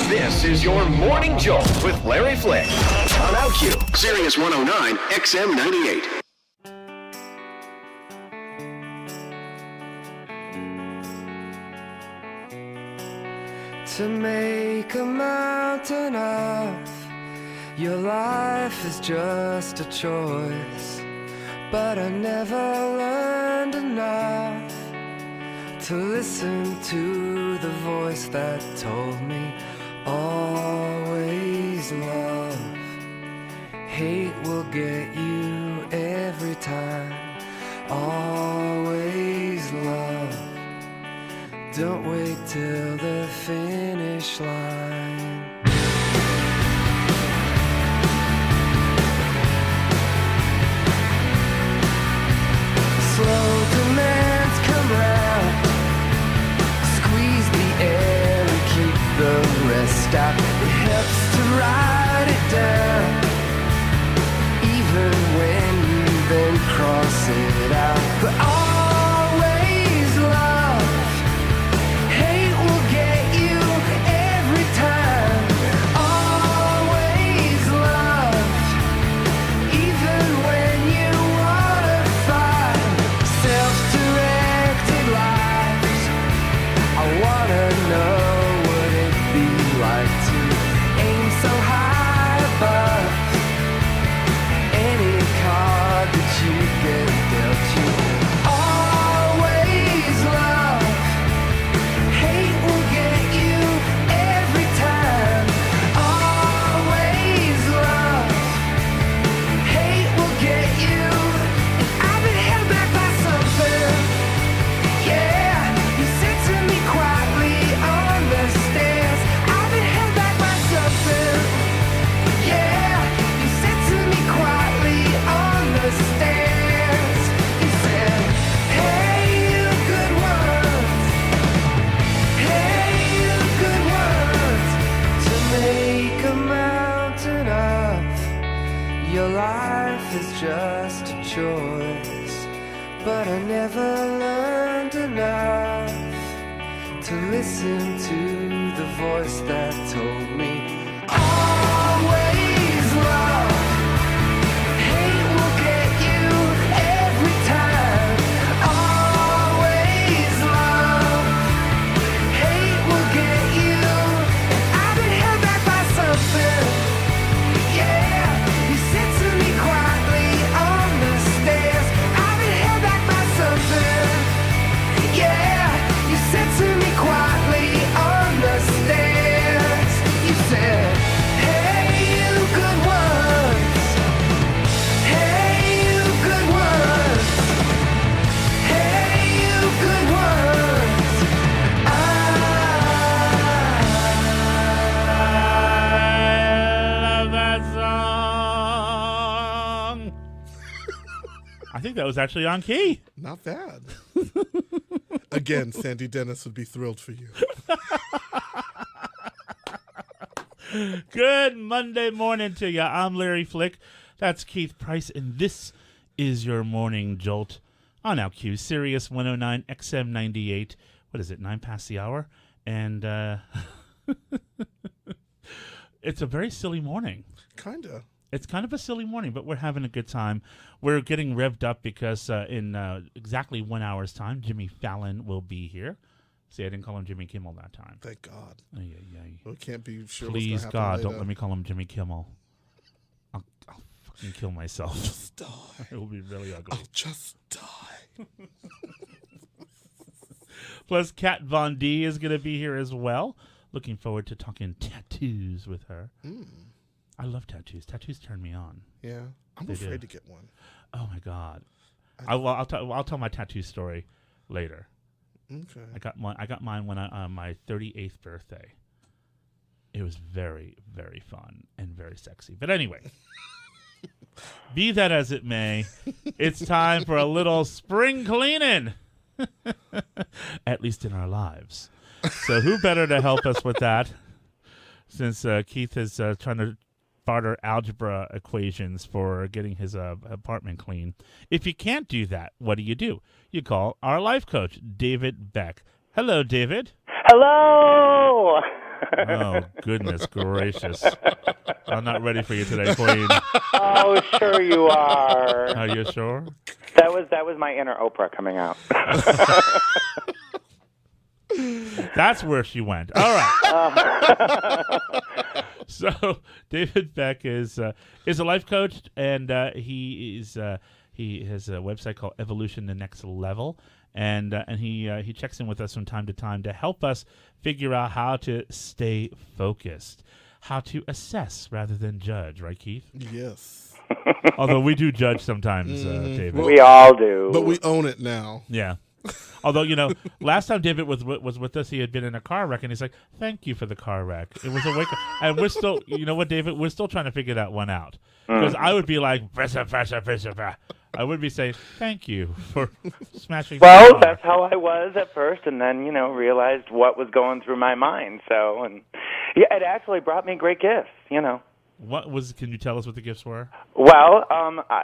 This is your Morning Jolt with Larry Flick on LQ, Sirius 109, XM 98. To make a mountain of your life is just a choice, but I never learned enough to listen to the voice that told me always love. Hate will get you every time, always love. Don't wait till the finish line. Slow demands come round, squeeze the air and keep the rest out. It helps to write it down, even when you then cross it out. But always love, hate will get you every time. Always love, even when you wanna fight. Self-directed lives, I wanna know what it'd be like to aim so high above any card that you get dealt you. Always love, hate will get you every time. Always love, hate will get you. And I've been held back by something. Yeah, you said to me quietly on the stairs. I've been held back by something. Yeah, you said to me quietly on the stairs. You said, hey, you good ones. Hey, you good ones. To make a mountain of your life is just a choice, but I never learned enough to listen to the voice that told me always love. Hate will get you every time. Always love, hate will get you. And I've been held back by something. Yeah, you said to me quietly on the stairs. I've been held back by something. Yeah, you said to me quietly on the stairs. You said, hey, you good ones. Hey, you good ones. Hey, you good ones. I love that song. I think that was actually on key. Not bad. Again, Sandy Dennis would be thrilled for you. Good Monday morning to you. I'm Larry Flick. That's Keith Price, and this is your Morning Jolt on LQ, Sirius 109, XM 98. What is it, 9 past the hour? And it's a very silly morning. Kinda. It's kind of a silly morning, but we're having a good time. We're getting revved up because in exactly 1 hour's time, Jimmy Fallon will be here. See, I didn't call him Jimmy Kimmel that time. Thank God. Ay, ay, ay. Well, can't be sure. Please, what's gonna God, happen don't later. let me call him Jimmy Kimmel. I'll fucking kill myself. Just die. It will be really ugly. I'll just die. Plus, Kat Von D is going to be here as well. Looking forward to talking tattoos with her. I love tattoos. Tattoos turn me on. Yeah, I'm They afraid do. to get one. Oh my God. I'll tell my tattoo story later. Okay. I got mine when on my 38th birthday. It was very, very fun and very sexy. But anyway, be that as it may, it's time for a little spring cleaning. At least in our lives. So who better to help us with that? Since Keith is trying to barter algebra equations for getting his apartment clean. If you can't do that, what do? You call our life coach, Daved Beck. Hello, David. Hello. Oh, goodness gracious. I'm not ready for you today, Queen. Oh, sure you are. Are you sure? That was my inner Oprah coming out. That's where she went. All right. So Daved Beck is a life coach, and he has a website called Evolution: The Next Level, and he checks in with us from time to time to help us figure out how to stay focused, how to assess rather than judge. Right, Keith? Yes. Although we do judge sometimes, David. We all do. But we own it now. Yeah. Although, last time David was with us, he had been in a car wreck, and he's like, "Thank you for the car wreck. It was a wake up." And we're still, you know what, David? We're still trying to figure that one out. Because I would be like, I would be saying, "Thank you for smashing." Well, the car." that's how I was at first, and then realized what was going through my mind. So, and yeah, it actually brought me great gifts. Can you tell us what the gifts were? Well,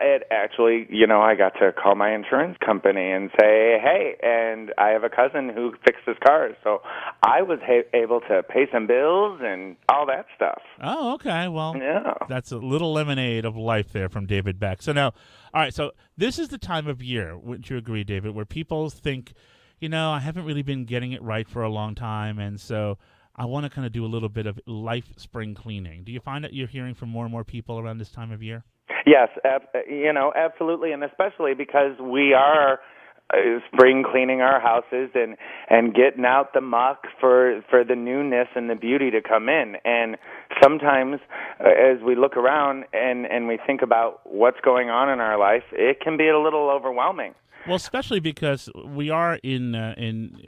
it actually, I got to call my insurance company and say, hey, and I have a cousin who fixes cars, so I was able to pay some bills and all that stuff. Oh, okay. Well, Yeah. that's a little lemonade of life there from Daved Beck. So now, all right, so this is the time of year, wouldn't you agree, David, where people think, I haven't really been getting it right for a long time, and so I want to kind of do a little bit of life spring cleaning. Do you find that you're hearing from more and more people around this time of year? Yes, absolutely, and especially because we are spring cleaning our houses and getting out the muck for the newness and the beauty to come in. And sometimes as we look around and we think about what's going on in our life, it can be a little overwhelming. Well, especially because we are in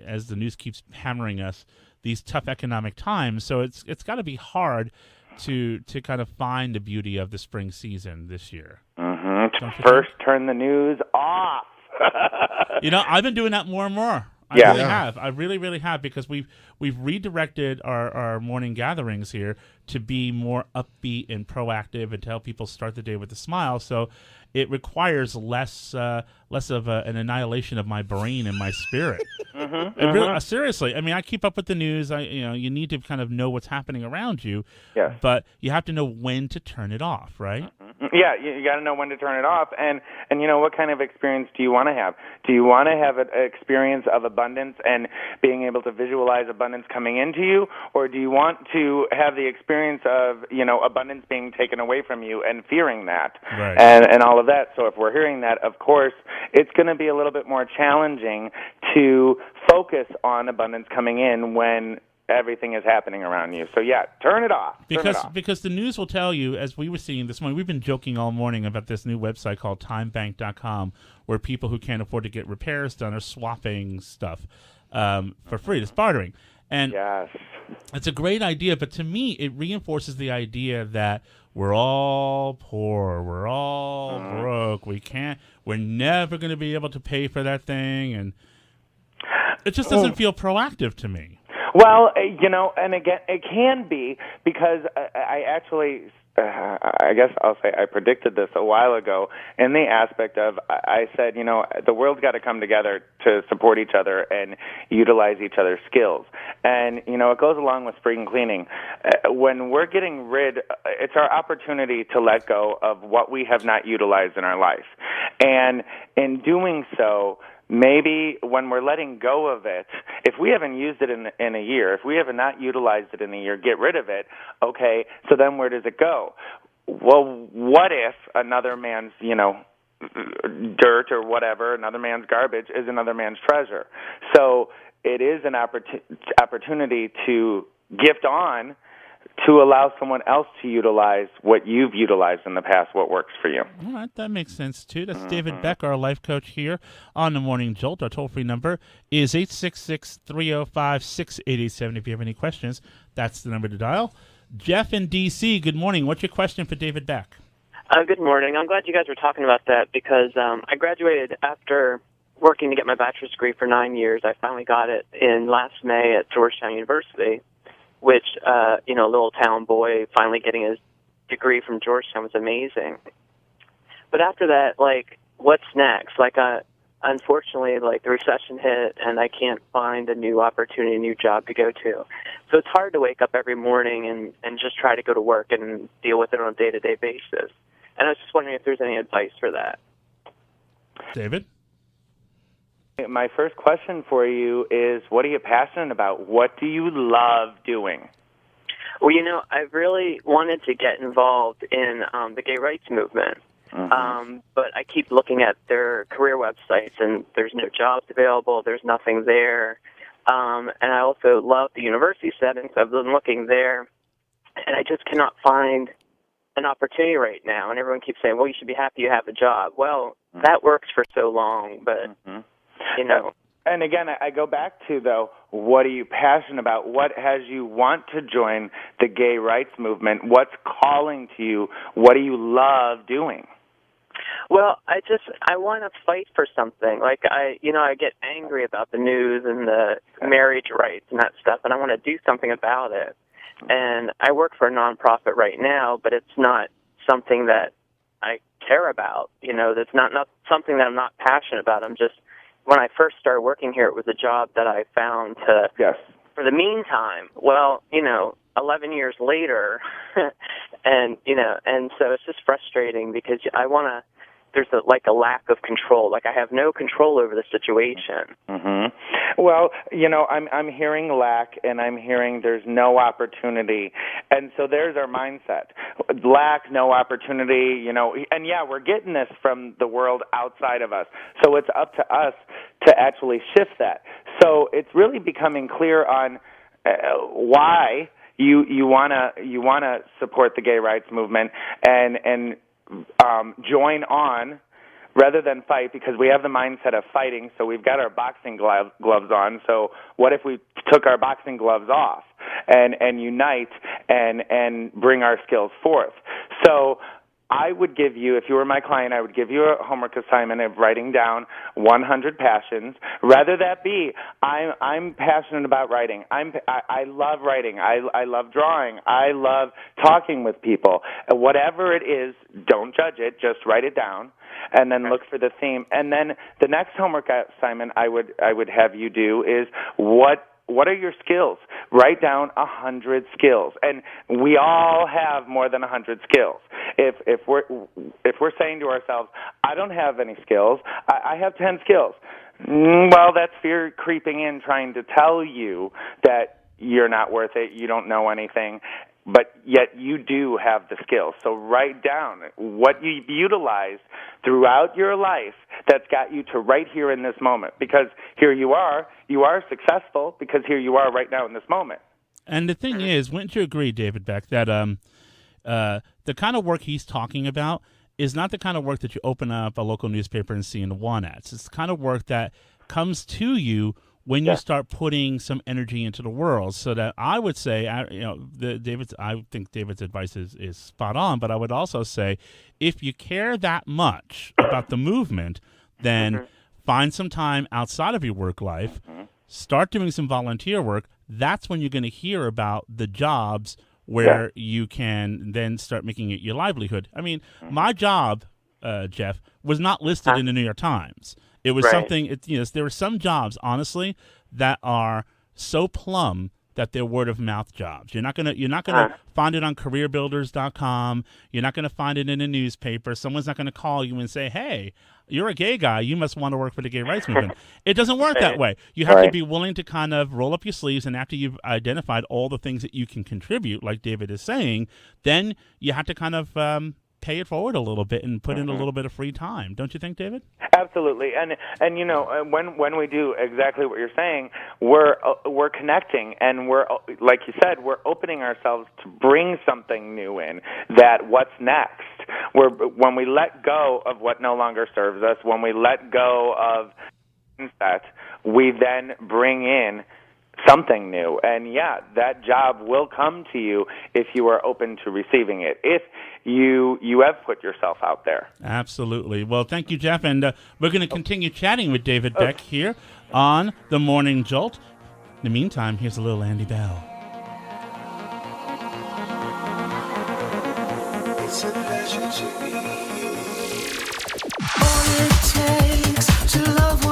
as the news keeps hammering us, these tough economic times. So it's got to be hard to kind of find the beauty of the spring season this year. Mm-hmm. First, turn the news off. I've been doing that more and more. I really, really have, because we've redirected our morning gatherings here to be more upbeat and proactive and to help people start the day with a smile. So it requires less of an annihilation of my brain and my spirit. Really, seriously, I mean, I keep up with the news. You need to kind of know what's happening around you. Yes. But you have to know when to turn it off, right? Yeah, you got to know when to turn it off. And what kind of experience do you want to have? Do you want to have an experience of abundance and being able to visualize abundance coming into you, or do you want to have the experience of abundance being taken away from you and fearing that, right, and all of that? So if we're hearing that, of course, it's going to be a little bit more challenging to focus on abundance coming in when everything is happening around you. So yeah, turn it off. Because the news will tell you, as we were seeing this morning, we've been joking all morning about this new website called timebank.com, where people who can't afford to get repairs done are swapping stuff for free. It's bartering. And yes, it's a great idea, but to me, it reinforces the idea that we're all poor, we're all broke, we're never going to be able to pay for that thing, and it just doesn't feel proactive to me. Well, and again, it can be because I actually, I guess I'll say I predicted this a while ago in the aspect of, I said, the world's got to come together to support each other and utilize each other's skills. And, it goes along with spring cleaning. When we're getting it's our opportunity to let go of what we have not utilized in our life. And in doing so, maybe when we're letting go of it, if we haven't used it in a year, if we have not utilized it in a year, get rid of it. Okay, so then where does it go? Well, what if another man's, dirt or whatever, another man's garbage is another man's treasure? So it is an opportunity to gift on, to allow someone else to utilize what you've utilized in the past, what works for you. All right, that makes sense, too. That's Daved Beck, our life coach here on the Morning Jolt. Our toll-free number is 866-305-6887. If you have any questions, that's the number to dial. Jeff in D.C., good morning. What's your question for Daved Beck? Good morning. I'm glad you guys were talking about that because I graduated after working to get my bachelor's degree for 9 years. I finally got it in last May at Georgetown University, which, a little town boy finally getting his degree from Georgetown was amazing. But after that, what's next? unfortunately, like the recession hit, and I can't find a new opportunity, a new job to go to. So it's hard to wake up every morning and just try to go to work and deal with it on a day-to-day basis. And I was just wondering if there's any advice for that. David? My first question for you is, what are you passionate about? What do you love doing? Well, you know, I've really wanted to get involved in the gay rights movement. But I keep looking at their career websites, and there's no jobs available. There's nothing there. And I also love the university settings. I've been looking there, and I just cannot find an opportunity right now. And everyone keeps saying, well, you should be happy you have a job. Well, that works for so long, but, you know. And again, I go back to, though, what are you passionate about? What has you want to join the gay rights movement? What's calling to you? What do you love doing? Well, I want to fight for something. Like, I get angry about the news and the marriage rights and that stuff, and I want to do something about it. And I work for a nonprofit right now, but it's not something that I care about. You know, that's not something that I'm not passionate about. When I first started working here, it was a job that I found to, for the meantime. Well, 11 years later, and so it's just frustrating because there's a lack of control. Like, I have no control over the situation. Well, I'm hearing lack, and I'm hearing there's no opportunity. And so there's our mindset. Lack, no opportunity, and we're getting this from the world outside of us. So it's up to us to actually shift that. So it's really becoming clear on why you wanna support the gay rights movement and join on rather than fight, because we have the mindset of fighting, so we've got our boxing gloves on. So what if we took our boxing gloves off and unite and bring our skills forth? So I would give you, if you were my client, I would give you a homework assignment of writing down 100 passions. Rather that be, I'm passionate about writing. I love writing. I love drawing. I love talking with people. Whatever it is, don't judge it. Just write it down, and then look for the theme. And then the next homework assignment I would have you do is what are your skills? Write down 100 skills, and we all have more than 100 skills. If we're saying to ourselves, I don't have any skills, I have 10 skills. Well, that's fear creeping in, trying to tell you that you're not worth it, you don't know anything, but yet you do have the skills. So write down what you utilized throughout your life that's got you to right here in this moment. Because here you are successful because here you are right now in this moment. And the thing is, wouldn't you agree, David Beck, that the kind of work he's talking about is not the kind of work that you open up a local newspaper and see in the want ads. It's the kind of work that comes to you when you start putting some energy into the world. So that I would say, I think David's advice is spot on, but I would also say, if you care that much about the movement, then find some time outside of your work life, start doing some volunteer work. That's when you're going to hear about the jobs where you can then start making it your livelihood. I mean, my job, Jeff, was not listed in the New York Times. It was something. There are some jobs, honestly, that are so plum that they're word of mouth jobs. You're not gonna find it on CareerBuilders.com. You're not gonna find it in a newspaper. Someone's not gonna call you and say, "Hey, you're a gay guy. You must want to work for the gay rights movement." It doesn't work that way. You have to be willing to kind of roll up your sleeves, and after you've identified all the things that you can contribute, like David is saying, then you have to kind of pay it forward a little bit and put in a little bit of free time. Don't you think, David? Absolutely. And when we do exactly what you're saying, we're connecting, and we're, like you said, we're opening ourselves to bring something new in. That what's next? When we let go of what no longer serves us, when we let go of that, we then bring in something new. And that job will come to you if you are open to receiving it, if you have put yourself out there. Absolutely. Well, thank you, Jeff, and we're going to continue chatting with David Beck here on the Morning Jolt. In the meantime, here's a little Andy Bell. It's a pleasure to be you. All it takes to love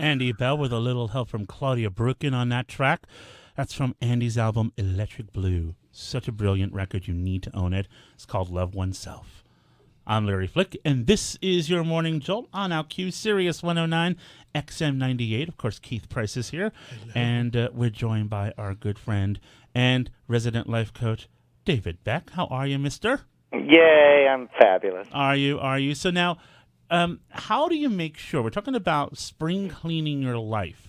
Andy Bell with a little help from Claudia Brookin on that track. That's from Andy's album Electric Blue. Such a brilliant record. You need to own it. It's called Love Oneself. I'm Larry Flick, and this is your Morning Jolt on OutQ, Sirius 109, XM 98. Of course, Keith Price is here, and we're joined by our good friend and resident life coach, Daved Beck. How are you, mister? Yay, I'm fabulous. Are you? So now, how do you make sure? We're talking about spring cleaning your life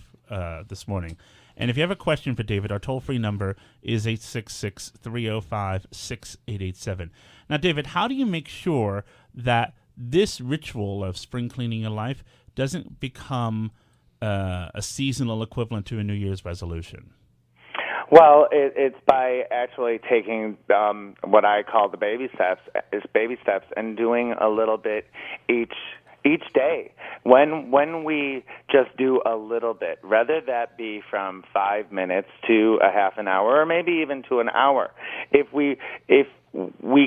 this morning. And if you have a question for David, our toll-free number is 866-305-6887. Now, David, how do you make sure that this ritual of spring cleaning your life doesn't become a seasonal equivalent to a New Year's resolution? Well, it's by actually taking what I call the baby steps, and doing a little bit each day. When we just do a little bit, whether that be from 5 minutes to a half an hour, or maybe even to an hour, if we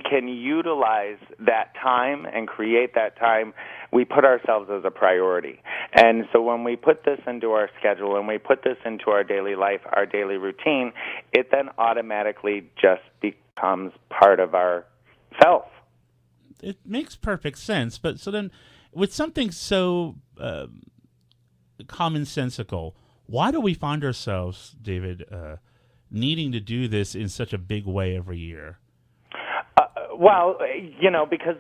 can utilize that time and create that time, we put ourselves as a priority. And so when we put this into our schedule and we put this into our daily life, our daily routine, it then automatically just becomes part of our self. It makes perfect sense. But so then, with something so commonsensical, why do we find ourselves, David, needing to do this in such a big way every year? Well, because,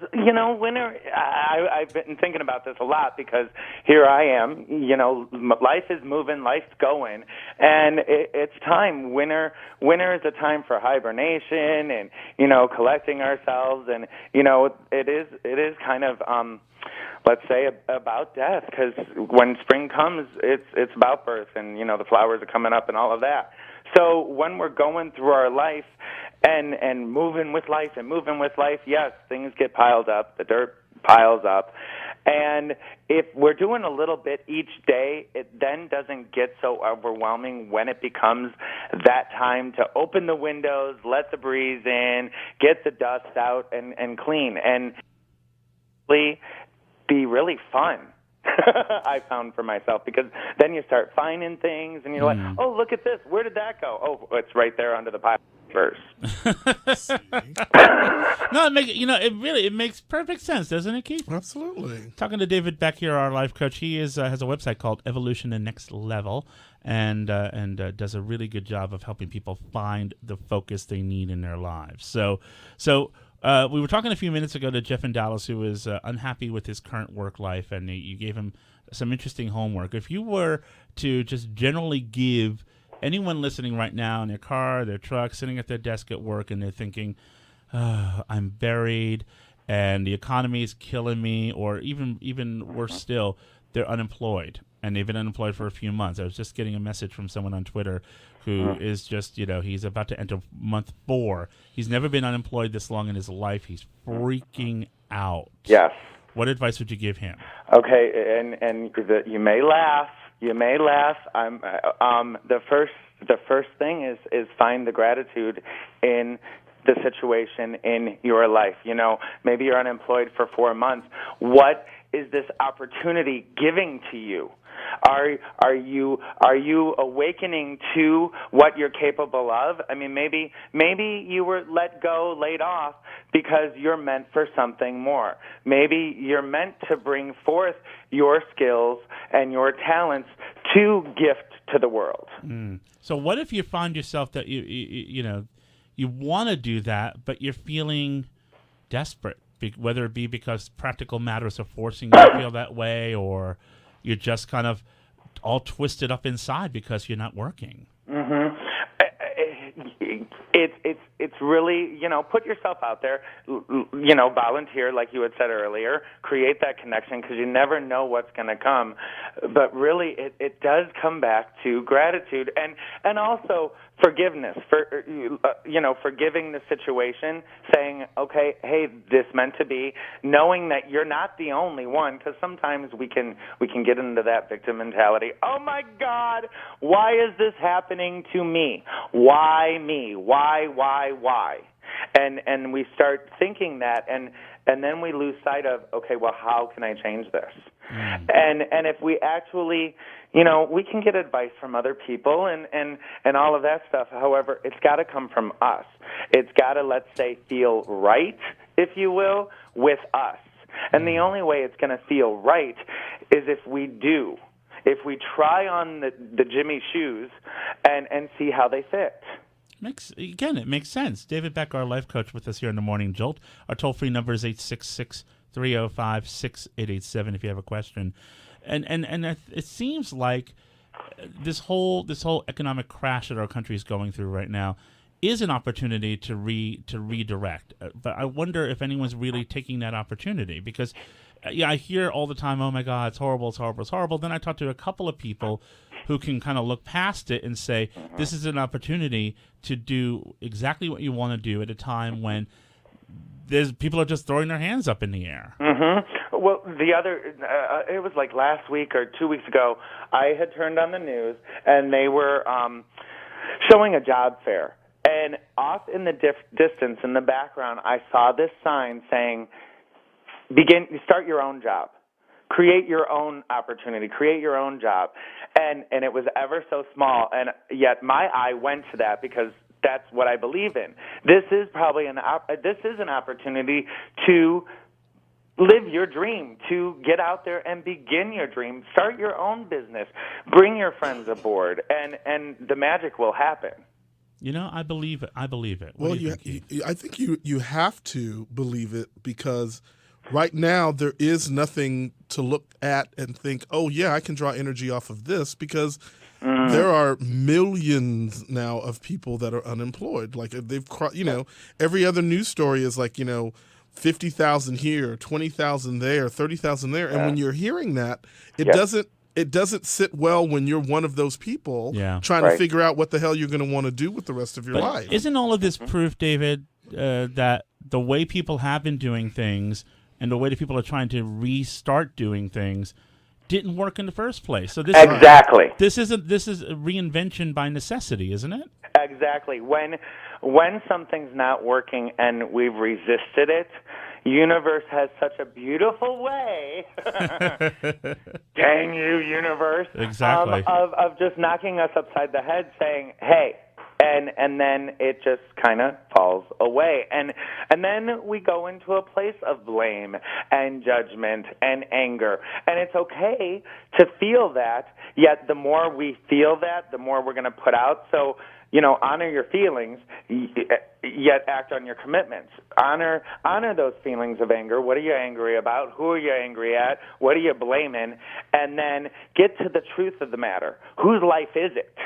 winter, I've been thinking about this a lot because here I am, life is moving, life's going, and it's time. Winter is a time for hibernation and, collecting ourselves, and, it is kind of, let's say, about death, because when spring comes, it's about birth, and, the flowers are coming up and all of that. So when we're going through our life and moving with life, yes, things get piled up, the dirt piles up. And if we're doing a little bit each day, it then doesn't get so overwhelming when it becomes that time to open the windows, let the breeze in, get the dust out, and clean. And be really fun. I found for myself, because then you start finding things and you're like, oh, look at this. Where did that go? Oh, it's right there under the pile first. No, it makes perfect sense, doesn't it, Keith? Absolutely. Talking to David Beck here, our life coach. He has a website called Evolution and Next Level, and does a really good job of helping people find the focus they need in their lives. So we were talking a few minutes ago to Jeff in Dallas, who was unhappy with his current work life, and you gave him some interesting homework. If you were to just generally give anyone listening right now in their car, their truck, sitting at their desk at work, and they're thinking, I'm buried, and the economy is killing me, or even worse still, they're unemployed, and they've been unemployed for a few months. I was just getting a message from someone on Twitter who is just, he's about to enter month 4. He's never been unemployed this long in his life. He's freaking out. Yes. What advice would you give him? Okay, and you may laugh. I'm the first thing is find the gratitude in the situation in your life. Maybe you're unemployed for 4 months. What is this opportunity giving to you? Are you awakening to what you're capable of? I mean, maybe you were let go, laid off, because you're meant for something more. Maybe you're meant to bring forth your skills and your talents to gift to the world. So what if you find yourself that you want to do that, but you're feeling desperate, whether it be because practical matters are forcing you to feel that way, or you're just kind of all twisted up inside because you're not working? Mm-hmm. It's really, put yourself out there, volunteer like you had said earlier, create that connection, because you never know what's going to come. But really, it does come back to gratitude and also forgiveness, forgiving the situation, saying, okay, hey, this meant to be, knowing that you're not the only one, because sometimes we can get into that victim mentality. Oh my God, why is this happening to me? Why me? Why? And we start thinking that, and And then we lose sight of, okay, well, how can I change this? And if we actually, we can get advice from other people and all of that stuff. However, it's got to come from us. It's got to, let's say, feel right, if you will, with us. And the only way it's going to feel right is if we do. If we try on the Jimmy shoes and see how they fit. It makes sense. Daved Beck, our life coach, with us here in the Morning Jolt. Our toll-free number is 866-305-6887 if you have a question. And it seems like this whole economic crash that our country is going through right now is an opportunity to redirect. But I wonder if anyone's really taking that opportunity, because I hear all the time, oh my God, it's horrible, it's horrible, it's horrible. Then I talk to a couple of people who can kind of look past it and say, this is an opportunity to do exactly what you want to do at a time when people are just throwing their hands up in the air. Mm-hmm. Well, it was like last week or 2 weeks ago, I had turned on the news, and they were showing a job fair. And off in the distance, in the background, I saw this sign saying, start your own job. Create your own opportunity. Create your own job. And it was ever so small, and yet my eye went to that because that's what I believe in. This is probably an opportunity to live your dream, to get out there and begin your dream. Start your own business. Bring your friends aboard, and the magic will happen. I believe it. I believe it. Well, I think you have to believe it, because right now there is nothing to look at and think, oh, yeah, I can draw energy off of this, because there are millions now of people that are unemployed. Like every other news story is like, 50,000 here, 20,000 there, 30,000 there. And when you're hearing that, it doesn't sit well when you're one of those people trying to figure out what the hell you're going to want to do with the rest of your life. Isn't all of this proof, David, that the way people have been doing things and the way that people are trying to restart doing things didn't work in the first place? So exactly. This is a reinvention by necessity, isn't it? Exactly. When something's not working and we've resisted it, universe has such a beautiful way, dang you, universe, exactly, of just knocking us upside the head, saying, hey, and then it just kind of falls away. And then we go into a place of blame and judgment and anger. And it's okay to feel that, yet the more we feel that, the more we're going to put out. So, honor your feelings, yet act on your commitments. Honor those feelings of anger. What are you angry about? Who are you angry at? What are you blaming? And then get to the truth of the matter. Whose life is it?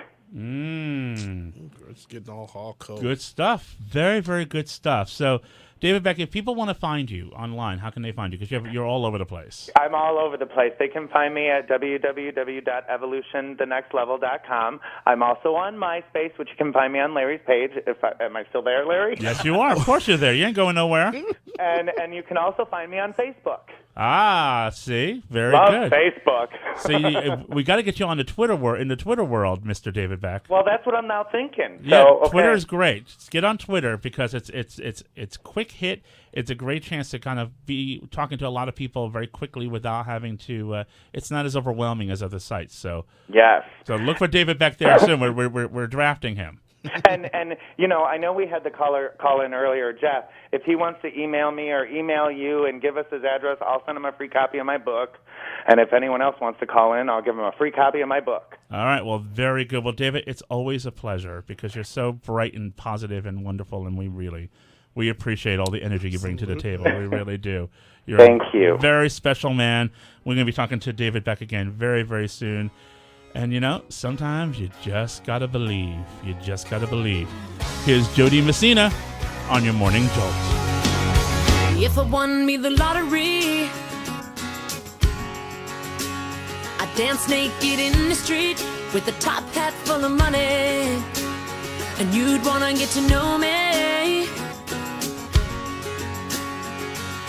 It's getting all cold. Good stuff. Very, very good stuff. So, Daved Beck, if people want to find you online, how can they find you? Because you're all over the place. I'm all over the place. They can find me at www.evolutionthenextlevel.com. I'm also on MySpace, which you can find me on Larry's page. Am I still there, Larry? Yes, you are. Of course you're there. You ain't going nowhere. And you can also find me on Facebook. Ah, see? Very Love good. Facebook. See, we got to get you on the Twitter in the Twitter world, Mr. Daved Beck. Well, that's what I'm now thinking. Yeah, so, okay. Twitter is great. Just get on Twitter because it's quick hit. It's a great chance to kind of be talking to a lot of people very quickly without having to. It's not as overwhelming as other sites. So yes. So look for Daved Beck there soon. We're drafting him. And I know we had the caller call in earlier, Jeff. If he wants to email me or email you and give us his address, I'll send him a free copy of my book. And if anyone else wants to call in, I'll give him a free copy of my book. All right. Well, very good. Well, David, it's always a pleasure because you're so bright and positive and wonderful, and we appreciate all the energy you bring to the table. We really do. Thank you. A very special man. We're going to be talking to Daved Beck again very, very soon. And, sometimes you just got to believe. You just got to believe. Here's Jody Messina on your Morning Jolt. If I won me the lottery, I'd dance naked in the street with a top hat full of money, and you'd want to get to know me.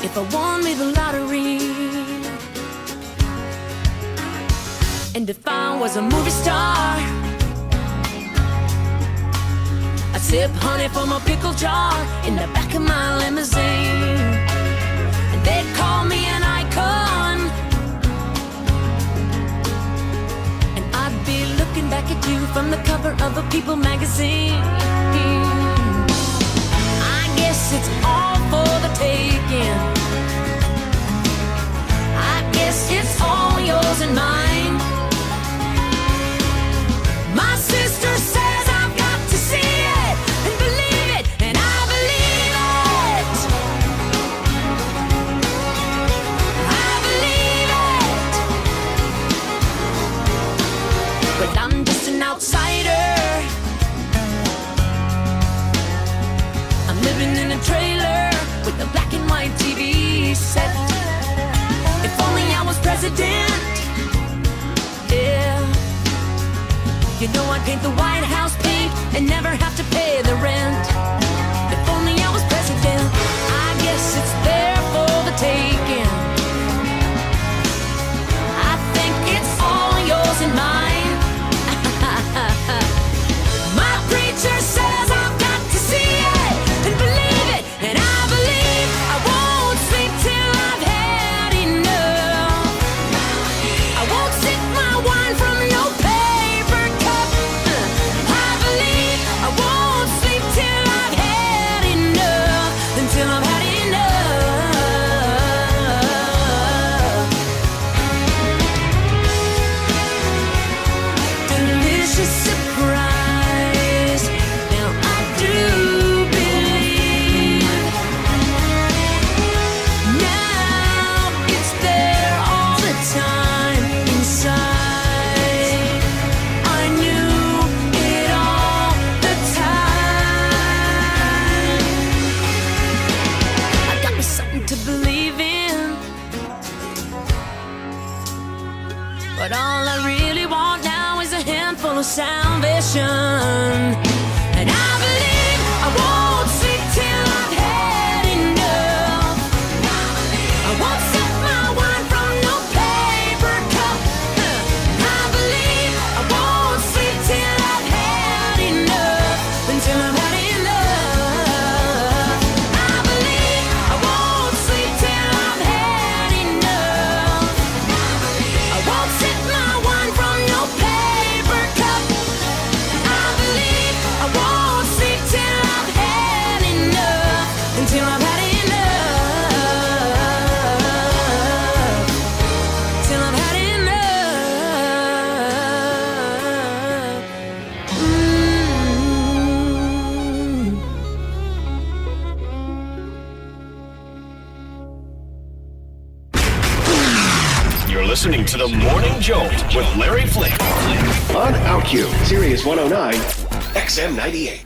If I won me the lottery, and if I was a movie star, I'd sip honey from a pickle jar in the back of my limousine. cover of a People magazine. I guess it's all for the taking. I guess it's all yours and mine. My sister says I've got to see it and believe it, and I believe it. I believe it. But I'm just an outsider. I'm living in a trailer with a black and white TV set. If only I was president. Yeah. You know I'd paint the White House pink and never have to pay the rent. If only I was president. I guess it's there for the taking. I think it's all yours and mine. My preacher says I've got to see it and believe it, and I believe I won't sleep till I've had enough. I won't sip my wine from no paper cup. I believe I won't sleep till I've had enough, until I've had enough. Delicious surprise. Now I do believe. Now it's there all the time inside. I knew it all the time. I got me something to believe in, but all I really want now is a handful of salvation. And I believe I won't sleep till I've had enough. I won't sip my wine from no paper cup. I believe I won't sleep till I've had enough, until I've had enough. I believe I won't sleep till I've had enough. I won't sip my wine from no paper cup. I believe I won't sleep till I've had enough, until I've had enough. Till I've had enough. You're listening to the Morning Jolt with Larry Flick on OutQ, Sirius 109, XM 98.